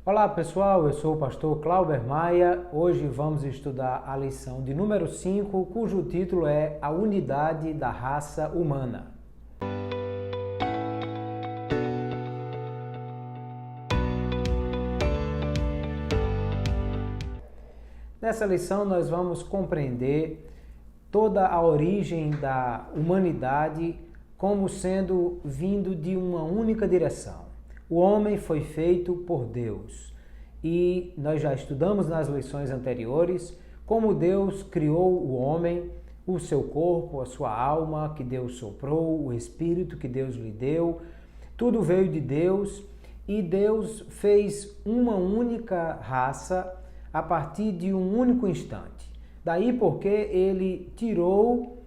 Olá pessoal, eu sou o pastor Clauber Maia. Hoje vamos estudar a lição de número 5, cujo título é A Unidade da Raça Humana. Nessa lição nós vamos compreender toda a origem da humanidade como sendo vindo de uma única direção. O homem foi feito por Deus e nós já estudamos nas lições anteriores como Deus criou o homem, o seu corpo, a sua alma que Deus soprou, o espírito que Deus lhe deu, tudo veio de Deus e Deus fez uma única raça a partir de um único instante. Daí porque ele tirou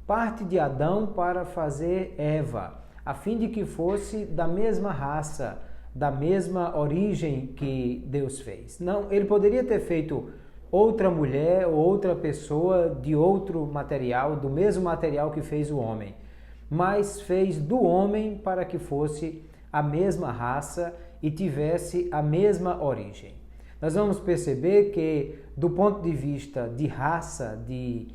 parte de Adão para fazer Eva, a fim de que fosse da mesma raça, da mesma origem que Deus fez. Não, ele poderia ter feito outra mulher ou outra pessoa de outro material, do mesmo material que fez o homem, mas fez do homem para que fosse a mesma raça e tivesse a mesma origem. Nós vamos perceber que, do ponto de vista de raça, de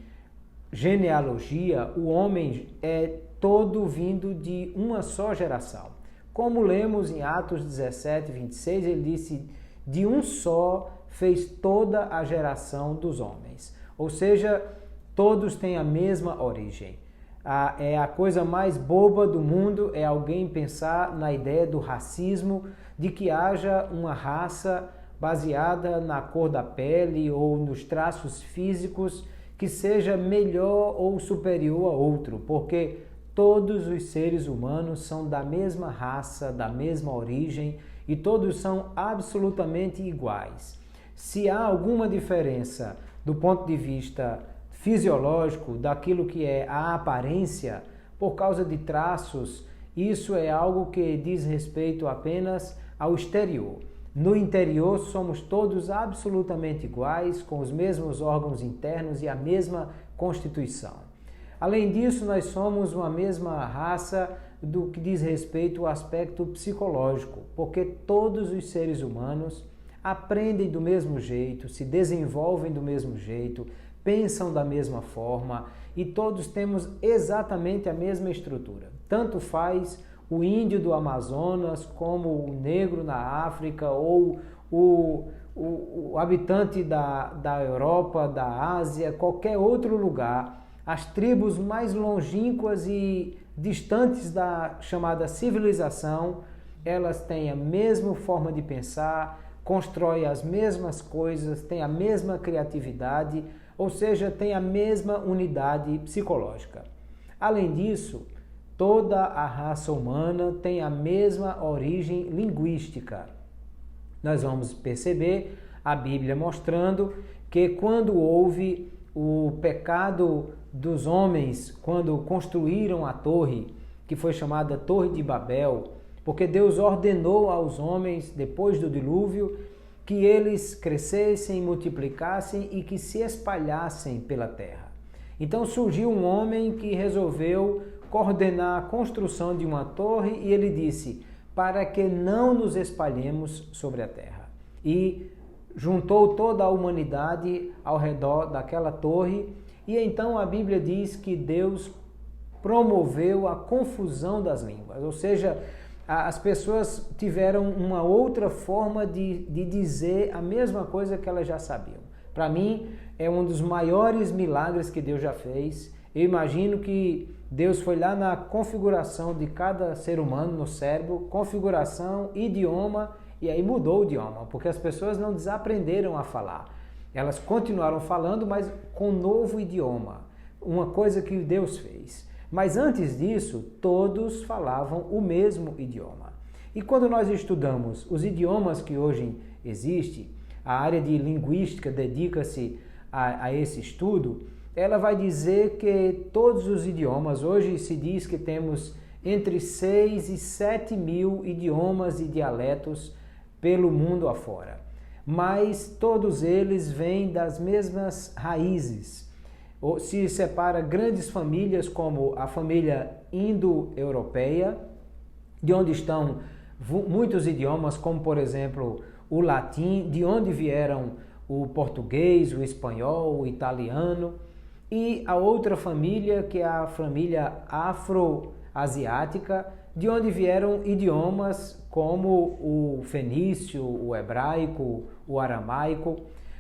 genealogia, o homem é todo vindo de uma só geração. Como lemos em Atos 17, 26, ele disse, de um só fez toda a geração dos homens. Ou seja, todos têm a mesma origem. É a coisa mais boba do mundo é alguém pensar na ideia do racismo, de que haja uma raça baseada na cor da pele ou nos traços físicos que seja melhor ou superior a outro, porque todos os seres humanos são da mesma raça, da mesma origem e todos são absolutamente iguais. Se há alguma diferença do ponto de vista fisiológico, daquilo que é a aparência, por causa de traços, isso é algo que diz respeito apenas ao exterior. No interior somos todos absolutamente iguais, com os mesmos órgãos internos e a mesma constituição. Além disso, nós somos uma mesma raça do que diz respeito ao aspecto psicológico, porque todos os seres humanos aprendem do mesmo jeito, se desenvolvem do mesmo jeito, pensam da mesma forma e todos temos exatamente a mesma estrutura. Tanto faz o índio do Amazonas, como o negro na África, ou o habitante da Europa, da Ásia, qualquer outro lugar, as tribos mais longínquas e distantes da chamada civilização, elas têm a mesma forma de pensar, constroem as mesmas coisas, têm a mesma criatividade, ou seja, têm a mesma unidade psicológica. Além disso, toda a raça humana tem a mesma origem linguística. Nós vamos perceber a Bíblia mostrando que quando houve o pecado dos homens, quando construíram a torre, que foi chamada Torre de Babel, porque Deus ordenou aos homens, depois do dilúvio, que eles crescessem, multiplicassem e que se espalhassem pela terra. Então surgiu um homem que resolveu coordenar a construção de uma torre e ele disse, para que não nos espalhemos sobre a terra. E juntou toda a humanidade ao redor daquela torre e então a Bíblia diz que Deus promoveu a confusão das línguas, ou seja, as pessoas tiveram uma outra forma de dizer a mesma coisa que elas já sabiam. Para mim, é um dos maiores milagres que Deus já fez. Eu imagino que Deus foi lá na configuração de cada ser humano no cérebro, configuração, idioma, e aí mudou o idioma, porque as pessoas não desaprenderam a falar. Elas continuaram falando, mas com um novo idioma, uma coisa que Deus fez. Mas antes disso, todos falavam o mesmo idioma. E quando nós estudamos os idiomas que hoje existem, a área de linguística dedica-se a esse estudo, ela vai dizer que todos os idiomas, hoje se diz que temos entre 6 e 7 mil idiomas e dialetos pelo mundo afora. Mas todos eles vêm das mesmas raízes. Se separa grandes famílias como a família indo-europeia, de onde estão muitos idiomas, como por exemplo o latim, de onde vieram o português, o espanhol, o italiano, e a outra família, que é a família afro-asiática, de onde vieram idiomas como o fenício, o hebraico, o aramaico.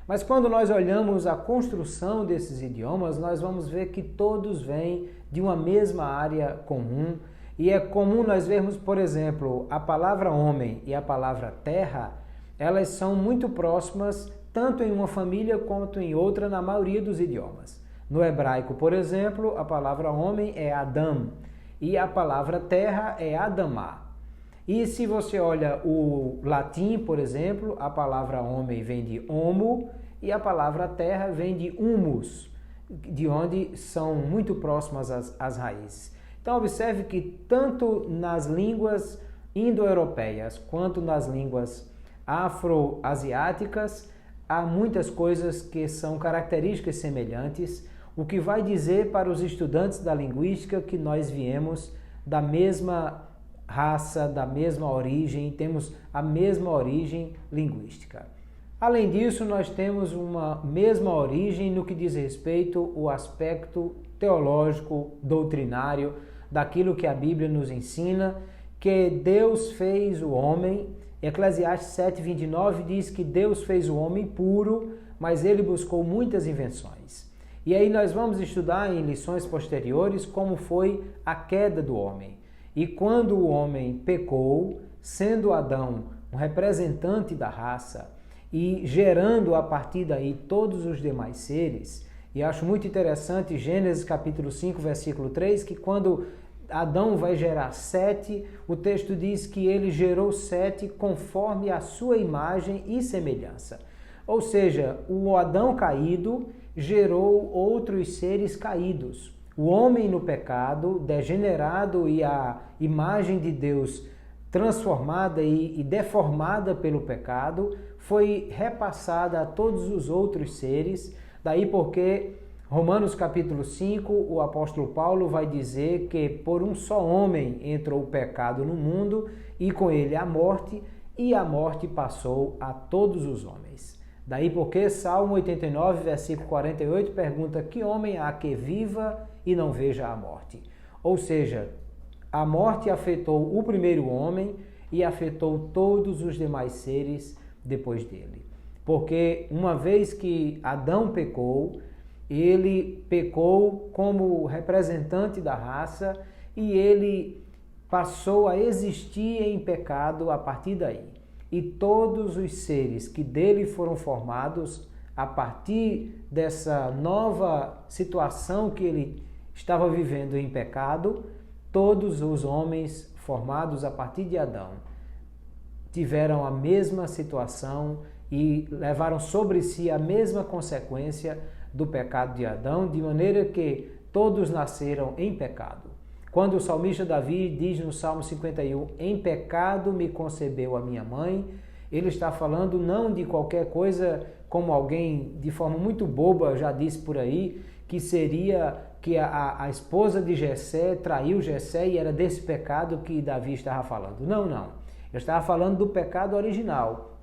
Mas quando nós olhamos a construção desses idiomas, nós vamos ver que todos vêm de uma mesma área comum. E é comum nós vermos, por exemplo, a palavra homem e a palavra terra, elas são muito próximas, tanto em uma família quanto em outra, na maioria dos idiomas. No hebraico, por exemplo, a palavra homem é Adam e a palavra terra é Adamá. E se você olha o latim, por exemplo, a palavra homem vem de homo e a palavra terra vem de humus, de onde são muito próximas as raízes. Então observe que tanto nas línguas indo-europeias quanto nas línguas afro-asiáticas há muitas coisas que são características semelhantes, o que vai dizer para os estudantes da linguística que nós viemos da mesma raça, da mesma origem, temos a mesma origem linguística. Além disso, nós temos uma mesma origem no que diz respeito ao aspecto teológico, doutrinário, daquilo que a Bíblia nos ensina, que Deus fez o homem. Eclesiastes 7:29 diz que Deus fez o homem puro, mas ele buscou muitas invenções. E aí nós vamos estudar em lições posteriores como foi a queda do homem. E quando o homem pecou, sendo Adão um representante da raça e gerando a partir daí todos os demais seres, e acho muito interessante Gênesis capítulo 5, versículo 3, que quando Adão vai gerar Sete, o texto diz que ele gerou Sete conforme a sua imagem e semelhança. Ou seja, o Adão caído gerou outros seres caídos. O homem no pecado, degenerado e a imagem de Deus transformada e deformada pelo pecado, foi repassada a todos os outros seres. Daí porque Romanos capítulo 5, o apóstolo Paulo vai dizer que por um só homem entrou o pecado no mundo e com ele a morte, e a morte passou a todos os homens. Daí porque Salmo 89, versículo 48 pergunta: que homem há que viva e não veja a morte? Ou seja, a morte afetou o primeiro homem e afetou todos os demais seres depois dele. Porque uma vez que Adão pecou, ele pecou como representante da raça e ele passou a existir em pecado a partir daí. E todos os seres que dele foram formados a partir dessa nova situação que ele estava vivendo em pecado, todos os homens formados a partir de Adão tiveram a mesma situação e levaram sobre si a mesma consequência do pecado de Adão, de maneira que todos nasceram em pecado. Quando o salmista Davi diz no Salmo 51, em pecado me concebeu a minha mãe, ele está falando não de qualquer coisa como alguém de forma muito boba já disse por aí, que seria que a esposa de Jessé traiu Jessé e era desse pecado que Davi estava falando. Não, não. Eu estava falando do pecado original,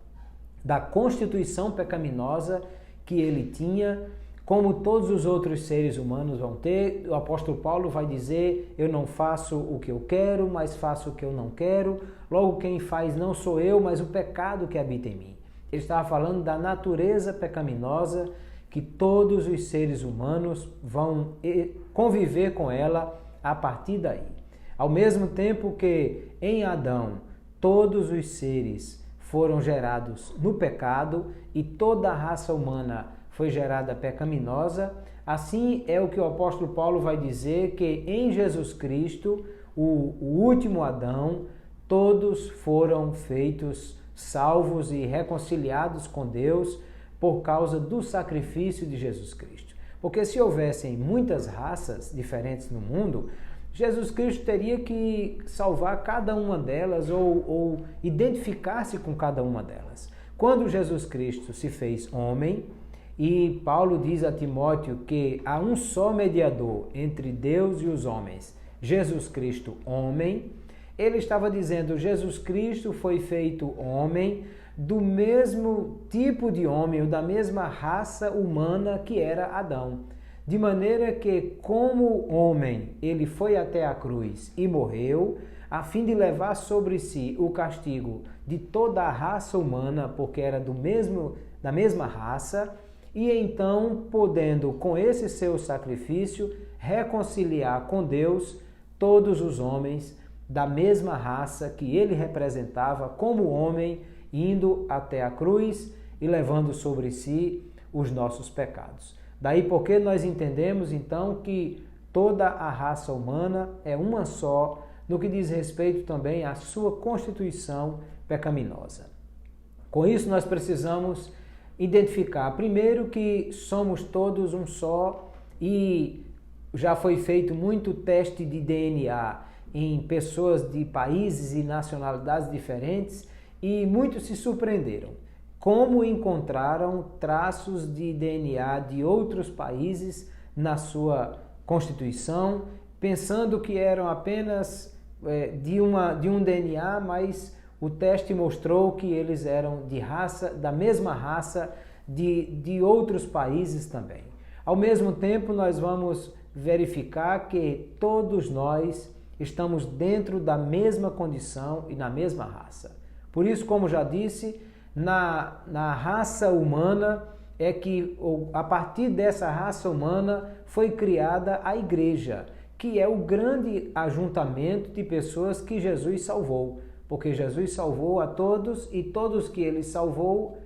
da constituição pecaminosa que ele tinha, como todos os outros seres humanos vão ter. O apóstolo Paulo vai dizer, eu não faço o que eu quero, mas faço o que eu não quero. Logo quem faz não sou eu, mas o pecado que habita em mim. Ele estava falando da natureza pecaminosa que todos os seres humanos vão conviver com ela a partir daí. Ao mesmo tempo que em Adão todos os seres foram gerados no pecado e toda a raça humana foi gerada pecaminosa, assim é o que o apóstolo Paulo vai dizer que em Jesus Cristo, o último Adão, todos foram feitos salvos e reconciliados com Deus por causa do sacrifício de Jesus Cristo. Porque se houvessem muitas raças diferentes no mundo, Jesus Cristo teria que salvar cada uma delas ou identificar-se com cada uma delas. Quando Jesus Cristo se fez homem, e Paulo diz a Timóteo que há um só mediador entre Deus e os homens, Jesus Cristo homem, ele estava dizendo, Jesus Cristo foi feito homem do mesmo tipo de homem, ou da mesma raça humana que era Adão. De maneira que, como homem, ele foi até a cruz e morreu, a fim de levar sobre si o castigo de toda a raça humana, porque era da mesma raça, e então, podendo, com esse seu sacrifício, reconciliar com Deus todos os homens da mesma raça que ele representava como homem, indo até a cruz e levando sobre si os nossos pecados. Daí porque nós entendemos então que toda a raça humana é uma só no que diz respeito também à sua constituição pecaminosa. Com isso nós precisamos identificar primeiro que somos todos um só, e já foi feito muito teste de DNA em pessoas de países e nacionalidades diferentes e muitos se surpreenderam como encontraram traços de DNA de outros países na sua constituição, pensando que eram apenas de um DNA, mas o teste mostrou que eles eram de raça, da mesma raça de outros países também. Ao mesmo tempo, nós vamos verificar que todos nós estamos dentro da mesma condição e na mesma raça. Por isso, como já disse, na raça humana é que, a partir dessa raça humana, foi criada a igreja, que é o grande ajuntamento de pessoas que Jesus salvou. Porque Jesus salvou a todos e todos que ele salvou,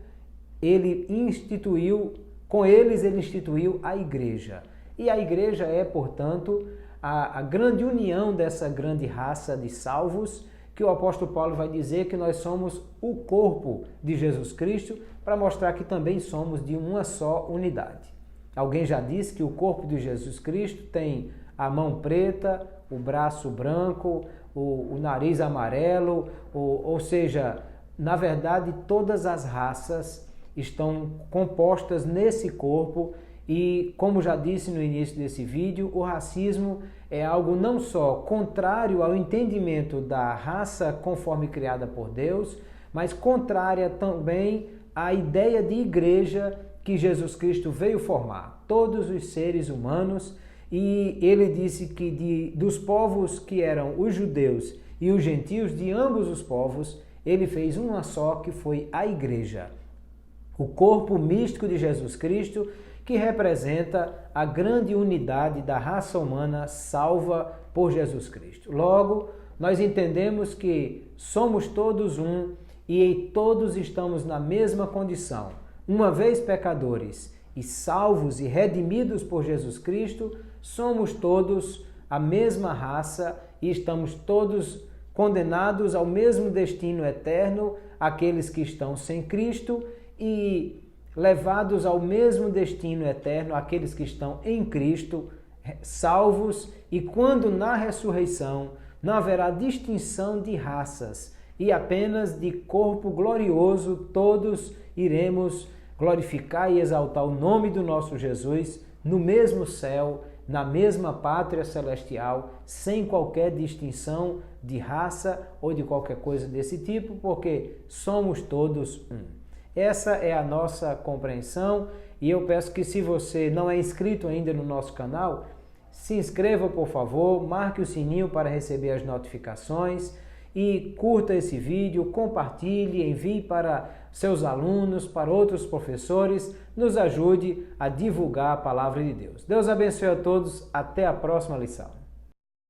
com eles ele instituiu a igreja. E a igreja é, portanto, a grande união dessa grande raça de salvos, que o apóstolo Paulo vai dizer que nós somos o corpo de Jesus Cristo, para mostrar que também somos de uma só unidade. Alguém já disse que o corpo de Jesus Cristo tem a mão preta, o braço branco, o nariz amarelo, ou seja, na verdade todas as raças estão compostas nesse corpo. E, como já disse no início desse vídeo, o racismo é algo não só contrário ao entendimento da raça conforme criada por Deus, mas contrária também à ideia de igreja que Jesus Cristo veio formar, todos os seres humanos. E ele disse que dos povos que eram os judeus e os gentios, de ambos os povos, ele fez uma só, que foi a igreja, o corpo místico de Jesus Cristo, que representa a grande unidade da raça humana salva por Jesus Cristo. Logo, nós entendemos que somos todos um e todos estamos na mesma condição. Uma vez pecadores e salvos e redimidos por Jesus Cristo, somos todos a mesma raça e estamos todos condenados ao mesmo destino eterno, aqueles que estão sem Cristo, e levados ao mesmo destino eterno aqueles que estão em Cristo, salvos, e quando na ressurreição não haverá distinção de raças e apenas de corpo glorioso, todos iremos glorificar e exaltar o nome do nosso Jesus no mesmo céu, na mesma pátria celestial, sem qualquer distinção de raça ou de qualquer coisa desse tipo, porque somos todos um. Essa é a nossa compreensão, e eu peço que, se você não é inscrito ainda no nosso canal, se inscreva, por favor, marque o sininho para receber as notificações e curta esse vídeo, compartilhe, envie para seus alunos, para outros professores, nos ajude a divulgar a palavra de Deus. Deus abençoe a todos, até a próxima lição.